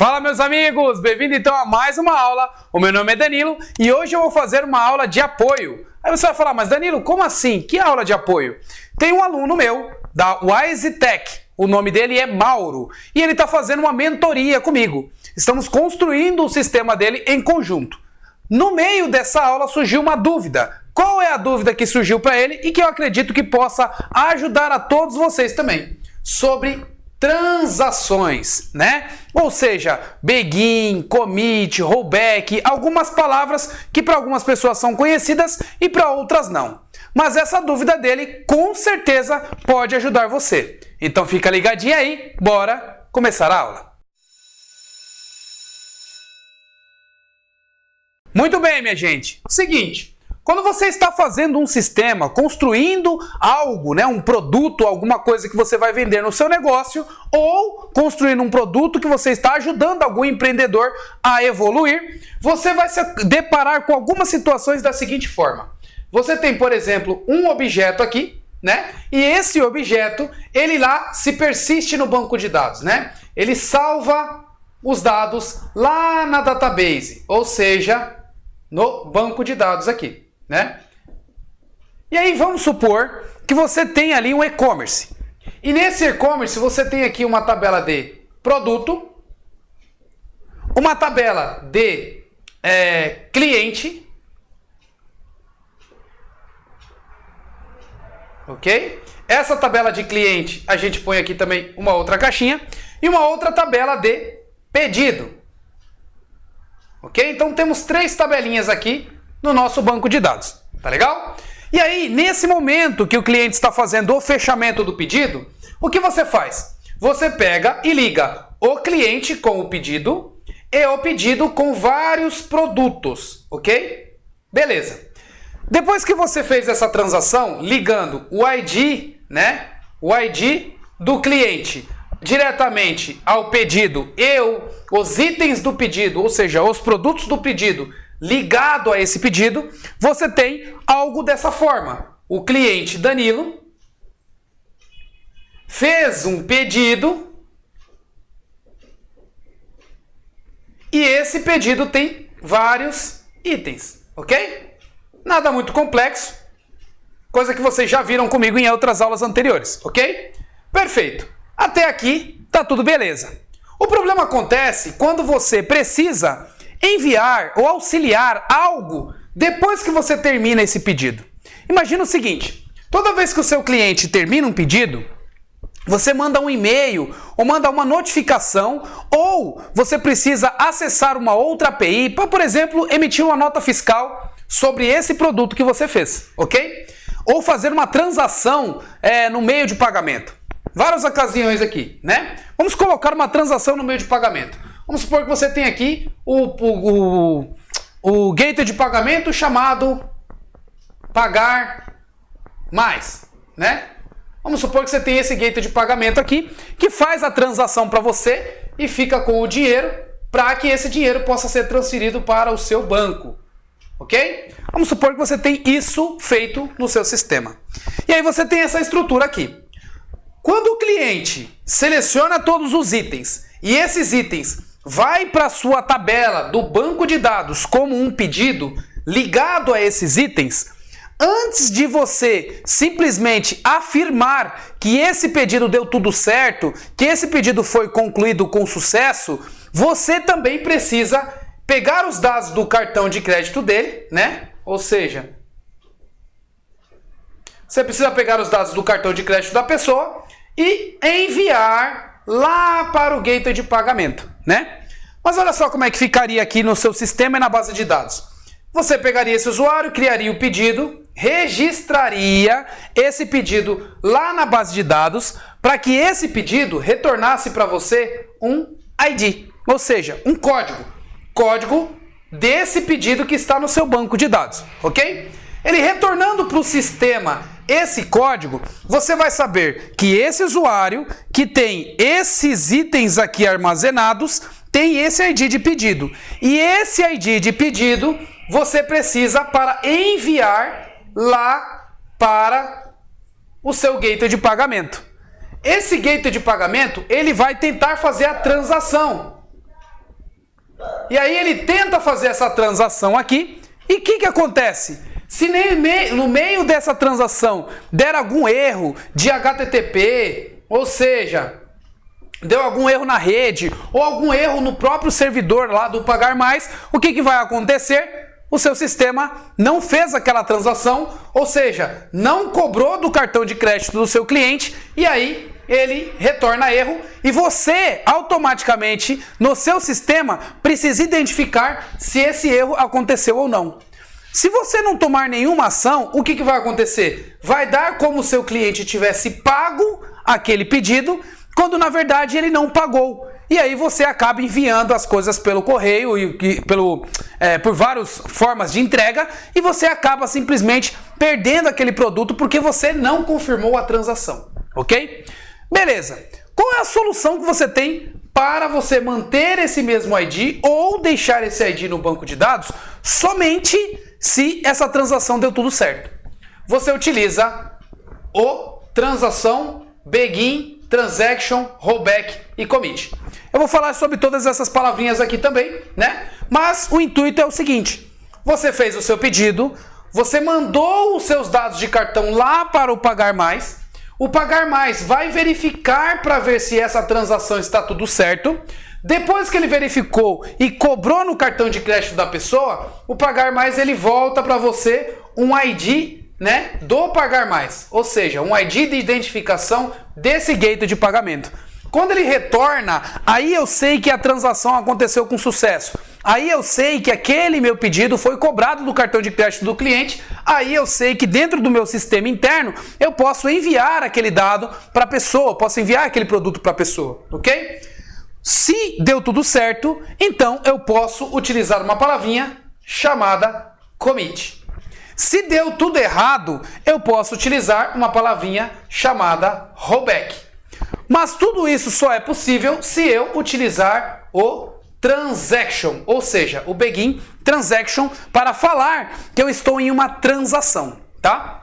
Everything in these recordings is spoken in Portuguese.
Fala, meus amigos! Bem-vindo então a mais uma aula. O meu nome é Danilo e hoje eu vou fazer uma aula de apoio. Aí você vai falar, mas Danilo, como assim? Que aula de apoio? Tem um aluno meu da Wise Tech, o nome dele é Mauro, e ele está fazendo uma mentoria comigo. Estamos construindo o sistema dele em conjunto. No meio dessa aula surgiu uma dúvida. Qual é a dúvida que surgiu para ele e que eu acredito que possa ajudar a todos vocês também? Sobre transações, né? Ou seja, begin, commit, rollback, algumas palavras que para algumas pessoas são conhecidas e para outras não. Mas essa dúvida dele com certeza pode ajudar você. Então fica ligadinho aí, bora começar a aula. Muito bem, minha gente. Seguinte, quando você está fazendo um sistema, construindo algo, né, um produto, alguma coisa que você vai vender no seu negócio, ou construindo um produto que você está ajudando algum empreendedor a evoluir, você vai se deparar com algumas situações da seguinte forma. Você tem, por exemplo, um objeto aqui, né? E esse objeto, ele lá se persiste no banco de dados, né? Ele salva os dados lá na database, ou seja, no banco de dados aqui, né? E aí vamos supor que você tem ali um e-commerce. E nesse e-commerce você tem aqui uma tabela de produto, uma tabela de cliente, ok? Essa tabela de cliente a gente põe aqui também uma outra caixinha e uma outra tabela de pedido. Ok? Então temos três tabelinhas aqui no nosso banco de dados. Tá legal? E aí, nesse momento que o cliente está fazendo o fechamento do pedido, o que você faz? Você pega e liga o cliente com o pedido e o pedido com vários produtos. Ok? Beleza. Depois que você fez essa transação, ligando o ID, né? O ID do cliente diretamente ao pedido e os itens do pedido, ou seja, os produtos do pedido ligado a esse pedido, você tem algo dessa forma. O cliente Danilo fez um pedido e esse pedido tem vários itens, ok? Nada muito complexo, coisa que vocês já viram comigo em outras aulas anteriores, ok? Perfeito. Até aqui tá tudo beleza. O problema acontece quando você precisa enviar ou auxiliar algo depois que você termina esse pedido. Imagina o seguinte, toda vez que o seu cliente termina um pedido, você manda um e-mail ou manda uma notificação ou você precisa acessar uma outra API para, por exemplo, emitir uma nota fiscal sobre esse produto que você fez, ok? Ou fazer uma transação no meio de pagamento. Várias ocasiões aqui, né? Vamos colocar uma transação no meio de pagamento. Vamos supor que você tem aqui o gateway de pagamento chamado Pagar Mais, né? Vamos supor que você tem esse gateway de pagamento aqui que faz a transação para você e fica com o dinheiro para que esse dinheiro possa ser transferido para o seu banco, ok? Vamos supor que você tem isso feito no seu sistema. E aí você tem essa estrutura aqui. Quando o cliente seleciona todos os itens e esses itens vai para a sua tabela do banco de dados como um pedido ligado a esses itens, antes de você simplesmente afirmar que esse pedido deu tudo certo, que esse pedido foi concluído com sucesso, você também precisa pegar os dados do cartão de crédito dele, né? Ou seja, você precisa pegar os dados do cartão de crédito da pessoa e enviar lá para o gateway de pagamento, né? Mas olha só como é que ficaria aqui no seu sistema e na base de dados. Você pegaria esse usuário, criaria o pedido, registraria esse pedido lá na base de dados para que esse pedido retornasse para você um ID, ou seja, um código desse pedido que está no seu banco de dados, ok? Ele retornando para o sistema esse código, você vai saber que esse usuário que tem esses itens aqui armazenados tem esse ID de pedido. E esse ID de pedido você precisa para enviar lá para o seu gateway de pagamento. Esse gateway de pagamento, ele vai tentar fazer a transação. E aí ele tenta fazer essa transação aqui. E o que acontece? Se no meio dessa transação der algum erro de HTTP, ou seja, deu algum erro na rede, ou algum erro no próprio servidor lá do Pagar Mais, o que vai acontecer? O seu sistema não fez aquela transação, ou seja, não cobrou do cartão de crédito do seu cliente, e aí ele retorna erro, e você automaticamente no seu sistema precisa identificar se esse erro aconteceu ou não. Se você não tomar nenhuma ação, o que vai acontecer? Vai dar como se o seu cliente tivesse pago aquele pedido, quando na verdade ele não pagou. E aí você acaba enviando as coisas pelo correio e por várias formas de entrega, e você acaba simplesmente perdendo aquele produto porque você não confirmou a transação, ok? Beleza. Qual é a solução que você tem para você manter esse mesmo ID ou deixar esse ID no banco de dados somente se essa transação deu tudo certo? Você utiliza o transação, begin, transaction, rollback e commit. Eu vou falar sobre todas essas palavrinhas aqui também, né? Mas o intuito é o seguinte: você fez o seu pedido, você mandou os seus dados de cartão lá para o Pagar Mais, o Pagar Mais vai verificar para ver se essa transação está tudo certo. Depois que ele verificou e cobrou no cartão de crédito da pessoa, o Pagar Mais ele volta para você um ID, né, do Pagar Mais, ou seja, um ID de identificação desse gateway de pagamento. Quando ele retorna, aí eu sei que a transação aconteceu com sucesso. Aí eu sei que aquele meu pedido foi cobrado do cartão de crédito do cliente. Aí eu sei que dentro do meu sistema interno eu posso enviar aquele dado para a pessoa, posso enviar aquele produto para a pessoa, ok? Se deu tudo certo, então eu posso utilizar uma palavrinha chamada commit. Se deu tudo errado, eu posso utilizar uma palavrinha chamada rollback. Mas tudo isso só é possível se eu utilizar o transaction, ou seja, o begin transaction, para falar que eu estou em uma transação, tá?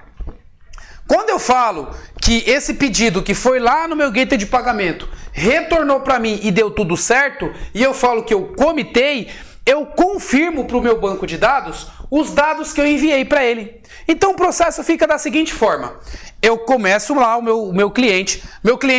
Quando eu falo que esse pedido que foi lá no meu gateway de pagamento retornou para mim e deu tudo certo, e eu falo que eu comitei, eu confirmo para o meu banco de dados os dados que eu enviei para ele. Então o processo fica da seguinte forma: eu começo lá o meu cliente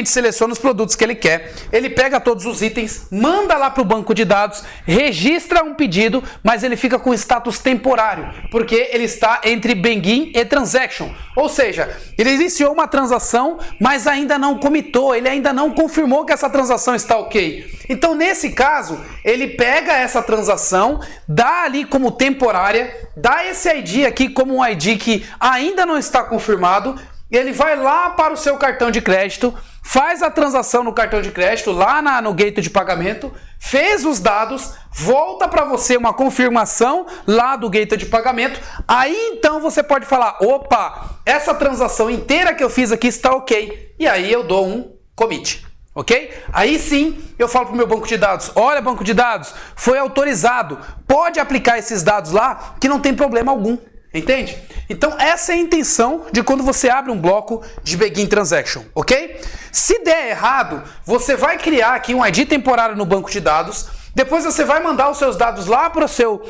seleciona os produtos que ele quer, ele pega todos os itens, manda lá para o banco de dados, registra um pedido, mas ele fica com status temporário, porque ele está entre begin e transaction, ou seja, ele iniciou uma transação, mas ainda não comitou, ele ainda não confirmou que essa transação está ok. Então nesse caso, ele pega essa transação, dá ali como temporária, dá esse ID aqui como um ID que ainda não está confirmado, ele vai lá para o seu cartão de crédito, faz a transação no cartão de crédito, lá no gateway de pagamento, fez os dados, volta para você uma confirmação lá do gateway de pagamento, aí então você pode falar: opa, essa transação inteira que eu fiz aqui está ok, e aí eu dou um commit, ok? Aí sim eu falo para o meu banco de dados: olha, banco de dados, foi autorizado, pode aplicar esses dados lá que não tem problema algum. Entende? Então essa é a intenção de quando você abre um bloco de begin transaction, ok? Se der errado, você vai criar aqui um ID temporário no banco de dados, depois você vai mandar os seus dados lá para o seu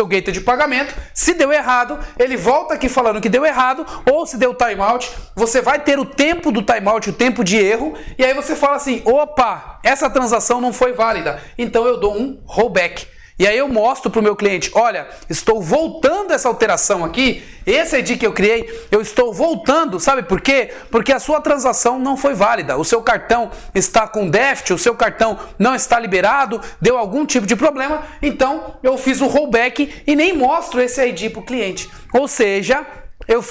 gateway de pagamento. Se deu errado, ele volta aqui falando que deu errado, ou se deu timeout, você vai ter o tempo do timeout, o tempo de erro, e aí você fala assim: opa, essa transação não foi válida, então eu dou um rollback. E aí eu mostro para o meu cliente: olha, estou voltando essa alteração aqui, esse ID que eu criei, eu estou voltando, sabe por quê? Porque a sua transação não foi válida, o seu cartão está com déficit, o seu cartão não está liberado, deu algum tipo de problema, então eu fiz o rollback e nem mostro esse ID para o cliente. Ou seja, eu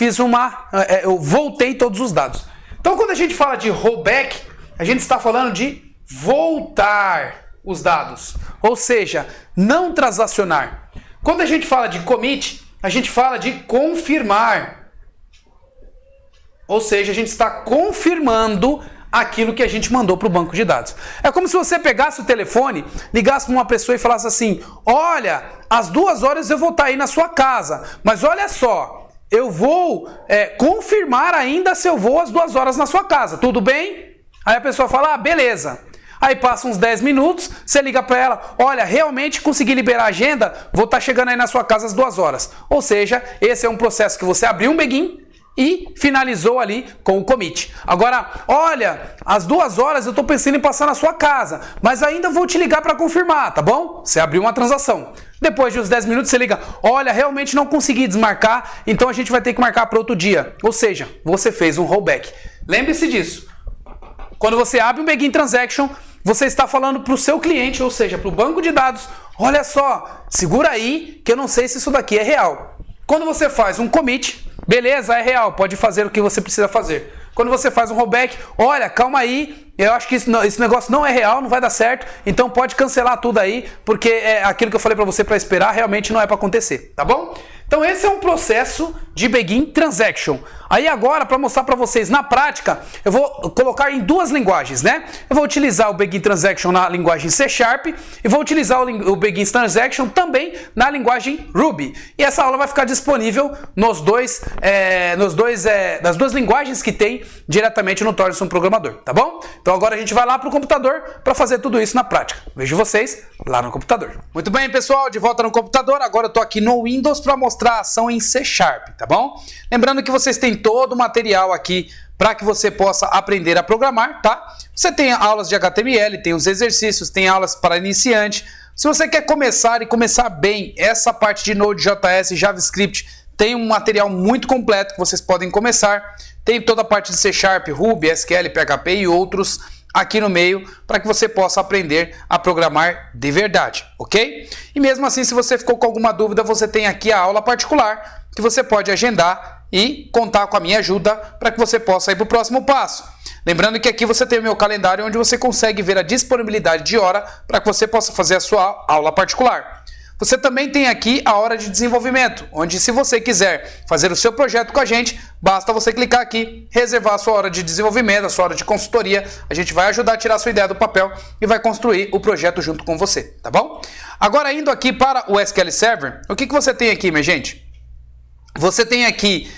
voltei todos os dados. Então quando a gente fala de rollback, a gente está falando de voltar os dados, ou seja, não transacionar. Quando a gente fala de commit, a gente fala de confirmar, ou seja, a gente está confirmando aquilo que a gente mandou para o banco de dados. É como se você pegasse o telefone, ligasse para uma pessoa e falasse assim: olha, às 2 horas eu vou estar aí na sua casa, mas olha só, eu vou confirmar ainda se eu vou às 2 horas na sua casa, tudo bem? Aí a pessoa fala: ah, beleza. Aí passa uns 10 minutos, você liga para ela, olha, realmente consegui liberar a agenda, vou estar chegando aí na sua casa às 2 horas. Ou seja, esse é um processo que você abriu um begin e finalizou ali com o commit. Agora, olha, às 2 horas eu estou pensando em passar na sua casa, mas ainda vou te ligar para confirmar, tá bom? Você abriu uma transação. Depois de uns 10 minutos você liga, olha, realmente não consegui desmarcar, então a gente vai ter que marcar para outro dia. Ou seja, você fez um rollback. Lembre-se disso. Quando você abre um begin transaction, você está falando para o seu cliente, ou seja, para o banco de dados, olha só, segura aí que eu não sei se isso daqui é real. Quando você faz um commit, beleza, é real, pode fazer o que você precisa fazer. Quando você faz um rollback, olha, calma aí, eu acho que esse negócio não é real, não vai dar certo, então pode cancelar tudo aí, porque aquilo que eu falei para você para esperar realmente não é para acontecer, tá bom? Então esse é um processo de begin transaction. Aí agora, para mostrar para vocês na prática, eu vou colocar em 2 linguagens, né? Eu vou utilizar o begin transaction na linguagem C# e vou utilizar o begin transaction também na linguagem Ruby. E essa aula vai ficar disponível nas 2 linguagens que tem diretamente no Torne-se um Programador, tá bom? Então agora a gente vai lá para o computador para fazer tudo isso na prática. Vejo vocês lá no computador. Muito bem, pessoal, de volta no computador. Agora eu estou aqui no Windows para mostrar a ação em C#, tá bom? Lembrando que vocês têm todo o material aqui para que você possa aprender a programar, tá? Você tem aulas de HTML, tem os exercícios, tem aulas para iniciante. Se você quer começar e começar bem essa parte de Node.js e JavaScript, tem um material muito completo que vocês podem começar. Tem toda a parte de C#, Ruby, SQL, PHP e outros aqui no meio para que você possa aprender a programar de verdade, ok? E mesmo assim, se você ficou com alguma dúvida, você tem aqui a aula particular que você pode agendar e contar com a minha ajuda para que você possa ir para o próximo passo. Lembrando que aqui você tem o meu calendário onde você consegue ver a disponibilidade de hora para que você possa fazer a sua aula particular. Você também tem aqui a hora de desenvolvimento, onde se você quiser fazer o seu projeto com a gente, basta você clicar aqui, reservar a sua hora de desenvolvimento, a sua hora de consultoria, a gente vai ajudar a tirar a sua ideia do papel e vai construir o projeto junto com você, tá bom? Agora indo aqui para o SQL Server, o que você tem aqui, minha gente? Você tem aqui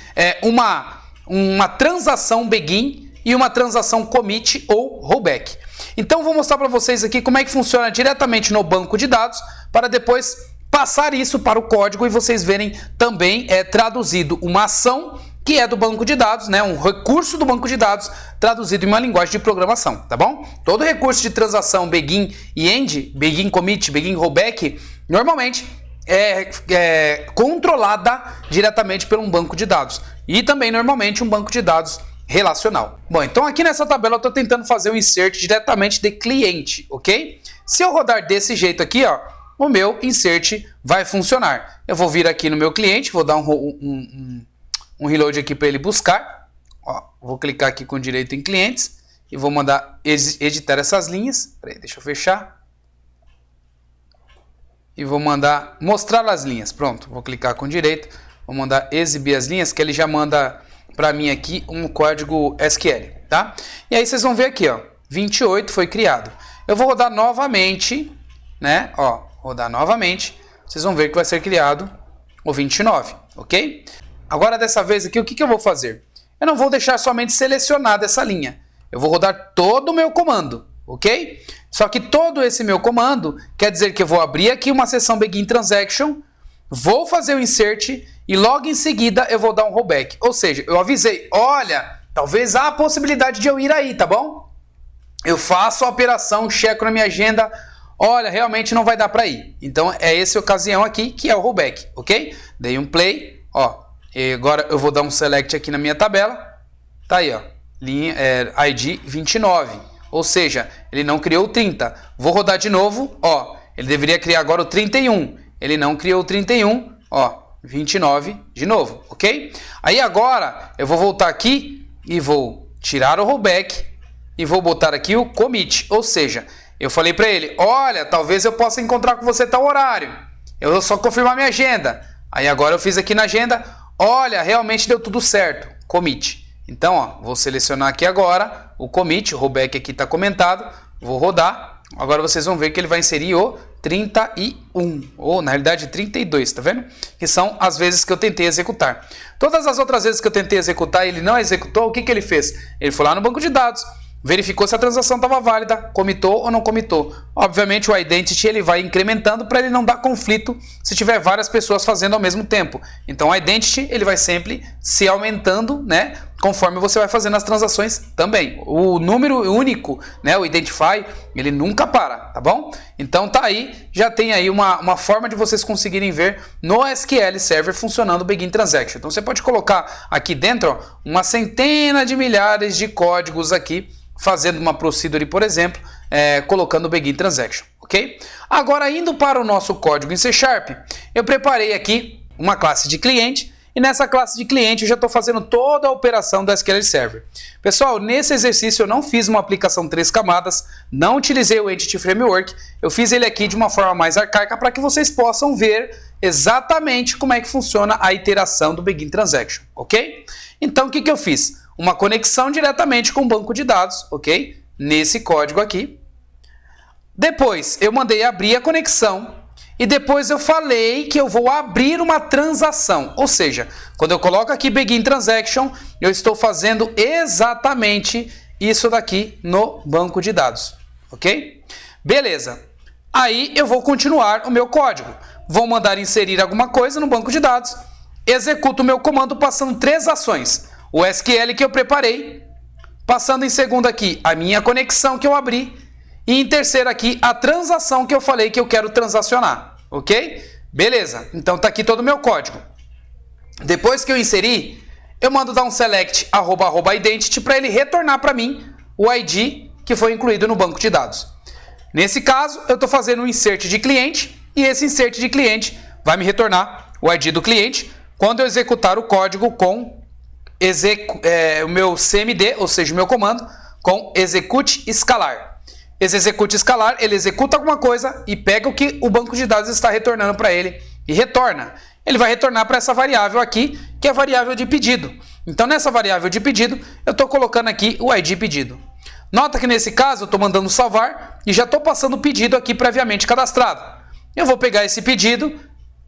uma transação begin e uma transação commit ou rollback. Então vou mostrar para vocês aqui como é que funciona diretamente no banco de dados para depois passar isso para o código e vocês verem também traduzido uma ação que é do banco de dados, né? Um recurso do banco de dados traduzido em uma linguagem de programação, tá bom? Todo recurso de transação begin e end, begin commit, begin rollback, normalmente é controlada diretamente por um banco de dados e também normalmente um banco de dados relacional. Bom, então aqui nessa tabela eu estou tentando fazer um insert diretamente de cliente, ok? Se eu rodar desse jeito aqui, ó, o meu insert vai funcionar. Eu vou vir aqui no meu cliente, vou dar um reload aqui para ele buscar. Ó, vou clicar aqui com direito em clientes e vou mandar editar essas linhas. Peraí, deixa eu fechar. E vou mandar mostrar as linhas. Pronto, vou clicar com direito, vou mandar exibir as linhas, que ele já manda para mim aqui um código SQL, tá? E aí vocês vão ver aqui, ó, 28 foi criado. Eu vou rodar novamente, né? Ó, rodar novamente, vocês vão ver que vai ser criado o 29, ok? Agora dessa vez aqui, o que eu vou fazer? Eu não vou deixar somente selecionada essa linha. Eu vou rodar todo o meu comando, ok? Só que todo esse meu comando quer dizer que eu vou abrir aqui uma seção begin transaction, vou fazer o insert e logo em seguida eu vou dar um rollback. Ou seja, eu avisei, olha, talvez há a possibilidade de eu ir aí, tá bom? Eu faço a operação, checo na minha agenda, olha, realmente não vai dar para ir. Então é essa ocasião aqui que é o rollback, ok? Dei um play, ó, e agora eu vou dar um select aqui na minha tabela, tá aí, ó, linha, ID 29, ou seja, ele não criou o 30. Vou rodar de novo, ó, ele deveria criar agora o 31, ele não criou o 31, ó, 29 de novo, ok? Aí agora eu vou voltar aqui e vou tirar o rollback e vou botar aqui o commit, ou seja, eu falei para ele, olha, talvez eu possa encontrar com você tal horário, eu vou só confirmar minha agenda. Aí agora eu fiz aqui na agenda, olha, realmente deu tudo certo, commit. Então, ó, vou selecionar aqui agora o commit, o rollback aqui está comentado, vou rodar. Agora vocês vão ver que ele vai inserir o 31, ou na realidade 32, tá vendo? Que são as vezes que eu tentei executar. Todas as outras vezes que eu tentei executar e ele não executou, o que ele fez? Ele foi lá no banco de dados, verificou se a transação estava válida, comitou ou não comitou. Obviamente o identity ele vai incrementando para ele não dar conflito se tiver várias pessoas fazendo ao mesmo tempo. Então o identity ele vai sempre se aumentando, né, conforme você vai fazendo as transações também. O número único, né, o identify, ele nunca para, tá bom? Então tá aí, já tem aí uma forma de vocês conseguirem ver no SQL Server funcionando o Begin Transaction. Então você pode colocar aqui dentro, ó, uma centena de milhares de códigos aqui, fazendo uma procedure, por exemplo, colocando o Begin Transaction, ok? Agora, indo para o nosso código em C#, eu preparei aqui uma classe de cliente, e nessa classe de cliente eu já estou fazendo toda a operação do SQL Server. Pessoal, nesse exercício eu não fiz uma aplicação 3 camadas, não utilizei o Entity Framework, eu fiz ele aqui de uma forma mais arcaica para que vocês possam ver exatamente como é que funciona a iteração do Begin Transaction, ok? Então, o que eu fiz? Uma conexão diretamente com o banco de dados, ok? Nesse código aqui. Depois, eu mandei abrir a conexão e depois eu falei que eu vou abrir uma transação. Ou seja, quando eu coloco aqui Begin Transaction, eu estou fazendo exatamente isso daqui no banco de dados, ok? Beleza. Aí eu vou continuar o meu código. Vou mandar inserir alguma coisa no banco de dados, executo o meu comando passando 3 ações. O SQL que eu preparei, passando em segundo aqui a minha conexão que eu abri e em terceiro aqui a transação que eu falei que eu quero transacionar, ok? Beleza, então tá aqui todo o meu código. Depois que eu inseri, eu mando dar um select @identity para ele retornar para mim o ID que foi incluído no banco de dados. Nesse caso, eu estou fazendo um insert de cliente e esse insert de cliente vai me retornar o ID do cliente quando eu executar o código com o meu CMD, ou seja, o meu comando, com execute escalar. Esse execute escalar, ele executa alguma coisa e pega o que o banco de dados está retornando para ele e retorna. Ele vai retornar para essa variável aqui, que é a variável de pedido. Então, nessa variável de pedido, eu estou colocando aqui o ID pedido. Nota que nesse caso, eu estou mandando salvar e já estou passando o pedido aqui previamente cadastrado. Eu vou pegar esse pedido,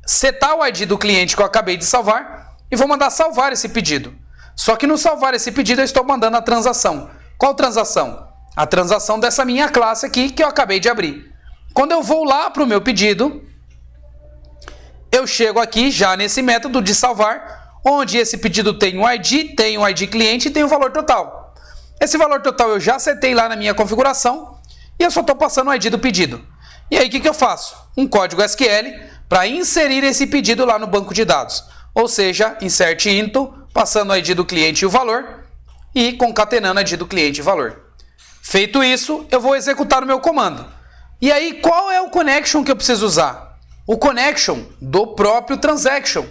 setar o ID do cliente que eu acabei de salvar e vou mandar salvar esse pedido. Só que no salvar esse pedido eu estou mandando a transação. Qual transação? A transação dessa minha classe aqui que eu acabei de abrir. Quando eu vou lá para o meu pedido, eu chego aqui já nesse método de salvar, onde esse pedido tem um ID cliente e tem o valor total. Esse valor total eu já setei lá na minha configuração e eu só estou passando o ID do pedido. E aí o que eu faço? Um código SQL para inserir esse pedido lá no banco de dados. Ou seja, insert into, passando o ID do cliente e o valor, e concatenando o ID do cliente e valor. Feito isso, eu vou executar o meu comando. E aí, qual é o connection que eu preciso usar? O connection do próprio transaction.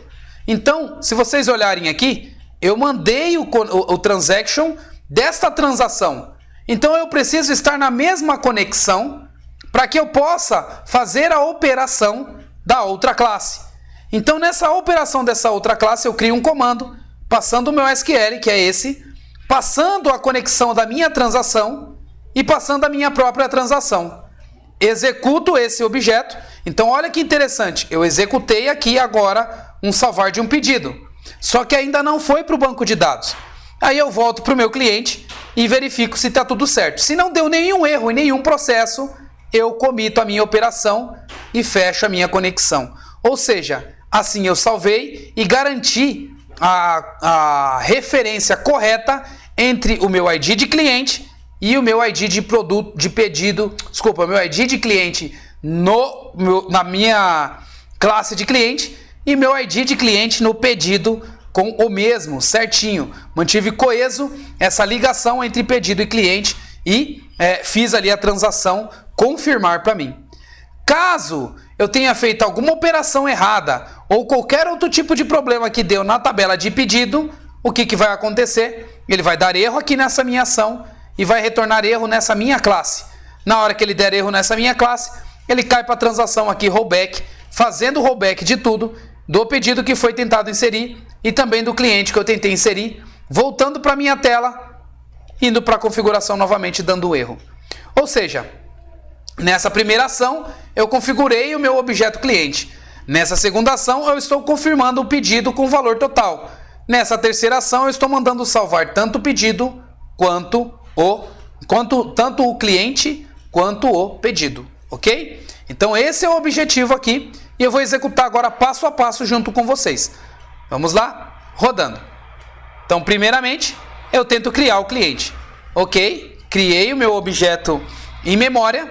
Então, se vocês olharem aqui, eu mandei o transaction desta transação. Então, eu preciso estar na mesma conexão para que eu possa fazer a operação da outra classe. Então, nessa operação dessa outra classe, eu crio um comando, passando o meu SQL, que é esse, passando a conexão da minha transação e passando a minha própria transação. Executo esse objeto. Então, olha que interessante. Eu executei aqui agora um salvar de um pedido. Só que ainda não foi para o banco de dados. Aí eu volto para o meu cliente e verifico se está tudo certo. Se não deu nenhum erro em nenhum processo, eu comito a minha operação e fecho a minha conexão. Ou seja, assim eu salvei e garanti a referência correta entre o meu ID de cliente e o meu ID de produto, de pedido, desculpa, meu ID de cliente na minha classe de cliente e meu ID de cliente no pedido com o mesmo, certinho. Mantive coeso essa ligação entre pedido e cliente e fiz ali a transação confirmar para mim. Caso eu tenha feito alguma operação errada ou qualquer outro tipo de problema que deu na tabela de pedido, o que vai acontecer? Ele vai dar erro aqui nessa minha ação e vai retornar erro nessa minha classe. Na hora que ele der erro nessa minha classe, ele cai para a transação aqui rollback, fazendo o rollback de tudo, do pedido que foi tentado inserir e também do cliente que eu tentei inserir, voltando para a minha tela, indo para a configuração novamente dando erro. Ou seja, nessa primeira ação eu configurei o meu objeto cliente. Nessa segunda ação eu estou confirmando o pedido com o valor total. Nessa terceira ação eu estou mandando salvar tanto o pedido quanto o tanto o cliente quanto o pedido, ok? Então esse é o objetivo aqui e eu vou executar agora passo a passo junto com vocês. Vamos lá? Rodando. Então, primeiramente, eu tento criar o cliente. Ok? Criei o meu objeto em memória.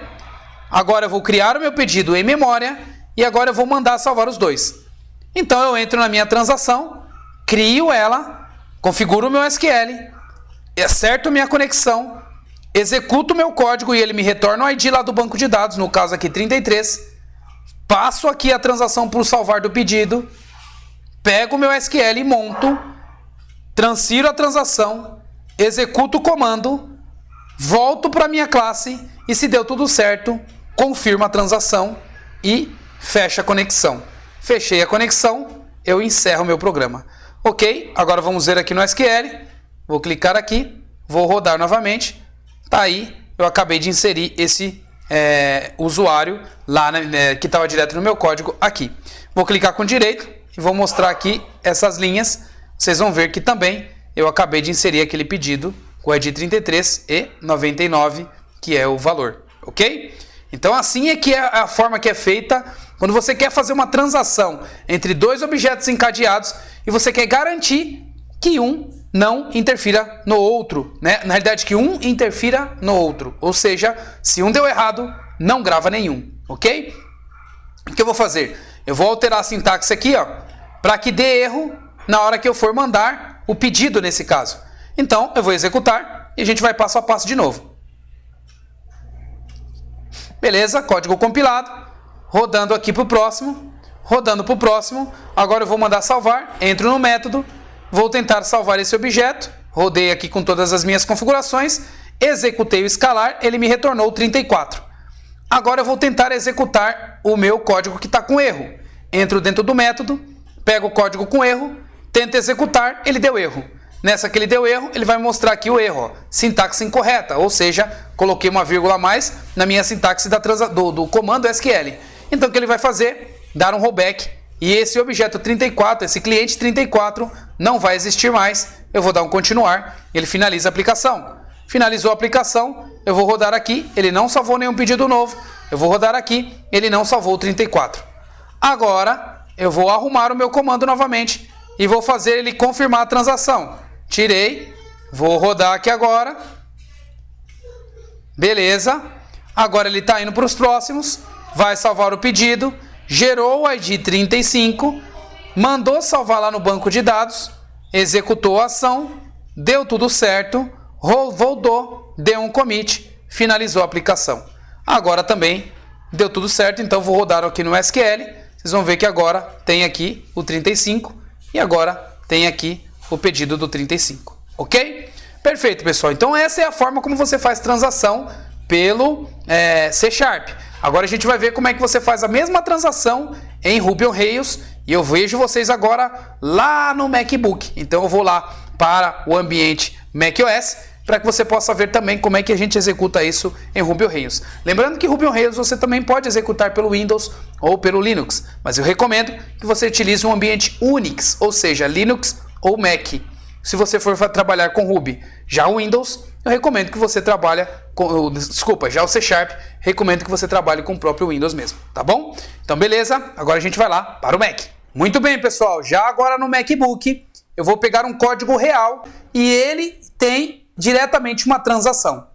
Agora eu vou criar o meu pedido em memória e agora eu vou mandar salvar os dois. Então eu entro na minha transação, crio ela, configuro o meu SQL, acerto minha conexão, executo o meu código e ele me retorna o ID lá do banco de dados, no caso aqui 33. Passo aqui a transação para o salvar do pedido, pego o meu SQL e monto, transfiro a transação, executo o comando, volto para a minha classe e se deu tudo certo, confirmo a transação e fecho a conexão. Fechei a conexão, eu encerro o meu programa. Ok, agora vamos ver aqui no SQL, vou clicar aqui, vou rodar novamente, tá aí, eu acabei de inserir esse usuário lá que estava direto no meu código aqui. Vou clicar com direito e vou mostrar aqui essas linhas, vocês vão ver que também eu acabei de inserir aquele pedido com o ID 33 e 99, que é o valor, ok? Então assim é que é a forma que é feita quando você quer fazer uma transação entre dois objetos encadeados e você quer garantir que um não interfira no outro, né? Na realidade, que um interfira no outro, ou seja, se um deu errado, não grava nenhum, ok? O que eu vou fazer? Eu vou alterar a sintaxe aqui, ó, para que dê erro na hora que eu for mandar o pedido nesse caso. Então, eu vou executar e a gente vai passo a passo de novo. Beleza, código compilado, rodando aqui para o próximo, rodando para o próximo. Agora eu vou mandar salvar, entro no método, vou tentar salvar esse objeto, rodei aqui com todas as minhas configurações, executei o escalar, ele me retornou 34. Agora eu vou tentar executar o meu código que está com erro. Entro dentro do método, pego o código com erro, tento executar, ele deu erro. Nessa que ele deu erro, ele vai mostrar aqui o erro, ó, sintaxe incorreta, ou seja, coloquei uma vírgula a mais na minha sintaxe do comando SQL. Então o que ele vai fazer? Dar um rollback e esse objeto 34, esse cliente 34 não vai existir mais. Eu vou dar um continuar, ele finaliza a aplicação. Finalizou a aplicação, eu vou rodar aqui, ele não salvou nenhum pedido novo. Eu vou rodar aqui, ele não salvou o 34. Agora eu vou arrumar o meu comando novamente e vou fazer ele confirmar a transação. Tirei, vou rodar aqui agora. Beleza. Agora ele está indo para os próximos. Vai salvar o pedido. Gerou o ID 35. Mandou salvar lá no banco de dados. Executou a ação. Deu tudo certo. Voltou. Deu um commit. Finalizou a aplicação. Agora também deu tudo certo. Então vou rodar aqui no SQL. Vocês vão ver que agora tem aqui o 35. E agora tem aqui o pedido do 35, ok? Perfeito, pessoal. Então essa é a forma como você faz transação pelo C#. Agora a gente vai ver como é que você faz a mesma transação em Ruby on Rails e eu vejo vocês agora lá no MacBook. Então eu vou lá para o ambiente macOS para que você possa ver também como é que a gente executa isso em Ruby on Rails. Lembrando que Ruby on Rails você também pode executar pelo Windows ou pelo Linux, mas eu recomendo que você utilize um ambiente Unix, ou seja, Linux ou Mac, se você for trabalhar com Ruby. Já o Windows, eu recomendo que você trabalhe com... já o C#, recomendo que você trabalhe com o próprio Windows mesmo, tá bom? Então beleza, agora a gente vai lá para o Mac. Muito bem, pessoal, já agora no MacBook, eu vou pegar um código real e ele tem diretamente uma transação.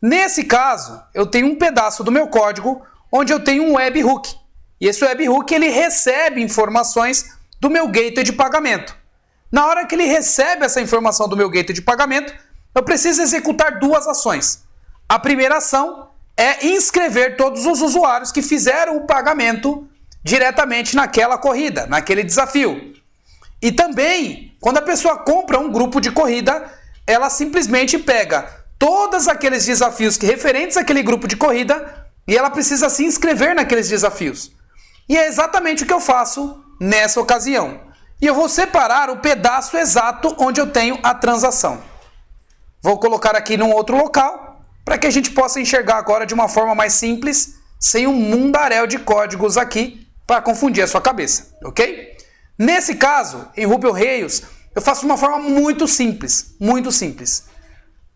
Nesse caso, eu tenho um pedaço do meu código onde eu tenho um webhook. E esse webhook ele recebe informações do meu gateway de pagamento. Na hora que ele recebe essa informação do meu gateway de pagamento, eu preciso executar duas ações. A primeira ação é inscrever todos os usuários que fizeram o pagamento diretamente naquela corrida, naquele desafio. E também, quando a pessoa compra um grupo de corrida, ela simplesmente pega todos aqueles desafios que referentes àquele grupo de corrida e ela precisa se inscrever naqueles desafios. E é exatamente o que eu faço nessa ocasião. E eu vou separar o pedaço exato onde eu tenho a transação. Vou colocar aqui num outro local, para que a gente possa enxergar agora de uma forma mais simples, sem um mundaréu de códigos aqui, para confundir a sua cabeça, ok? Nesse caso, em Ruby on Rails, eu faço de uma forma muito simples, muito simples.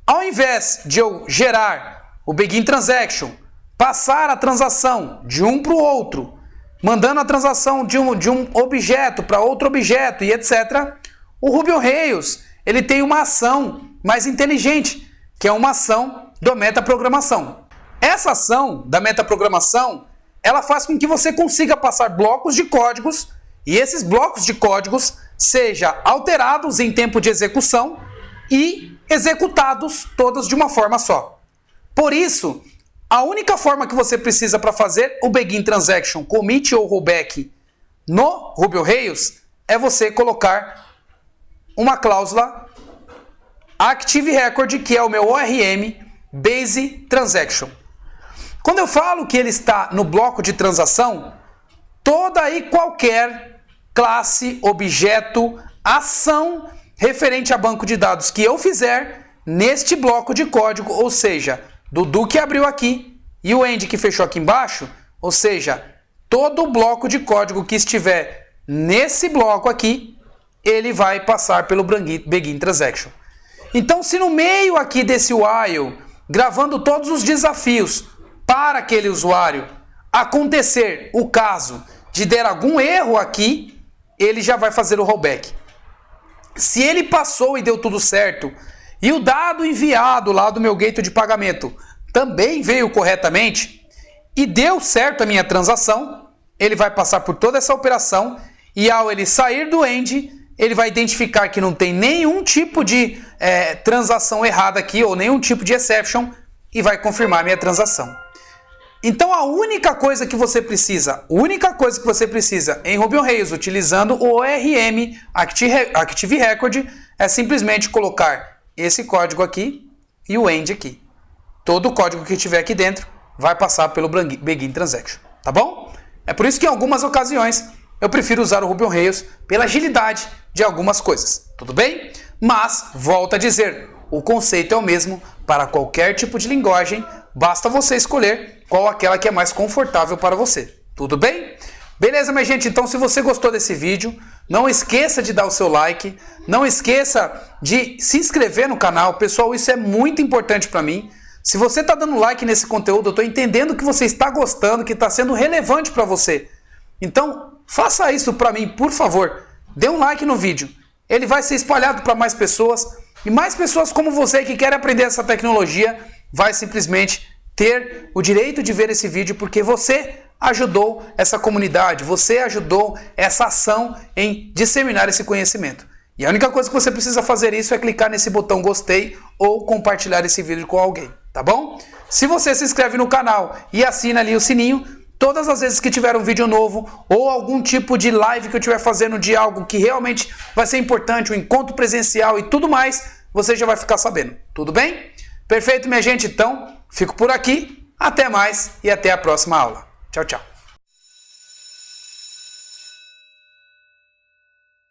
Ao invés de eu gerar o Begin Transaction, passar a transação de um para o outro, mandando a transação de um objeto para outro objeto e etc., o Ruby on Rails ele tem uma ação mais inteligente, que é uma ação do metaprogramação. Essa ação da metaprogramação, ela faz com que você consiga passar blocos de códigos e esses blocos de códigos sejam alterados em tempo de execução e executados todos de uma forma só. Por isso, a única forma que você precisa para fazer o Begin Transaction, Commit ou Rollback no Ruby on Rails é você colocar uma cláusula Active Record, que é o meu ORM Base Transaction. Quando eu falo que ele está no bloco de transação, toda e qualquer classe, objeto, ação referente a banco de dados que eu fizer neste bloco de código, ou seja, Dudu que abriu aqui e o Andy que fechou aqui embaixo, ou seja, todo o bloco de código que estiver nesse bloco aqui, ele vai passar pelo Begin Transaction. Então, se no meio aqui desse while, gravando todos os desafios para aquele usuário, acontecer o caso de der algum erro aqui, ele já vai fazer o rollback. Se ele passou e deu tudo certo, e o dado enviado lá do meu gateway de pagamento também veio corretamente, e deu certo a minha transação, ele vai passar por toda essa operação, e ao ele sair do end, ele vai identificar que não tem nenhum tipo de transação errada aqui, ou nenhum tipo de exception, e vai confirmar a minha transação. Então a única coisa que você precisa em Ruby on Rails, utilizando o ORM Active Record, é simplesmente colocar esse código aqui e o end aqui. Todo o código que tiver aqui dentro vai passar pelo Begin Transaction, tá bom? É por isso que em algumas ocasiões eu prefiro usar o Ruby on Rails pela agilidade de algumas coisas, tudo bem? Mas, volto a dizer, o conceito é o mesmo para qualquer tipo de linguagem, basta você escolher qual aquela que é mais confortável para você, tudo bem? Beleza, minha gente? Então, se você gostou desse vídeo, não esqueça de dar o seu like, não esqueça de se inscrever no canal. Pessoal, isso é muito importante para mim. Se você está dando like nesse conteúdo, eu estou entendendo que você está gostando, que está sendo relevante para você. Então, faça isso para mim, por favor. Dê um like no vídeo. Ele vai ser espalhado para mais pessoas. E mais pessoas como você que querem aprender essa tecnologia vai simplesmente ter o direito de ver esse vídeo porque você ajudou essa comunidade, você ajudou essa ação em disseminar esse conhecimento. E a única coisa que você precisa fazer isso é clicar nesse botão gostei ou compartilhar esse vídeo com alguém, tá bom? Se você se inscreve no canal e assina ali o sininho, todas as vezes que tiver um vídeo novo ou algum tipo de live que eu estiver fazendo de algo que realmente vai ser importante, um encontro presencial e tudo mais, você já vai ficar sabendo, tudo bem? Perfeito, minha gente, então, fico por aqui, até mais e até a próxima aula. Tchau, tchau.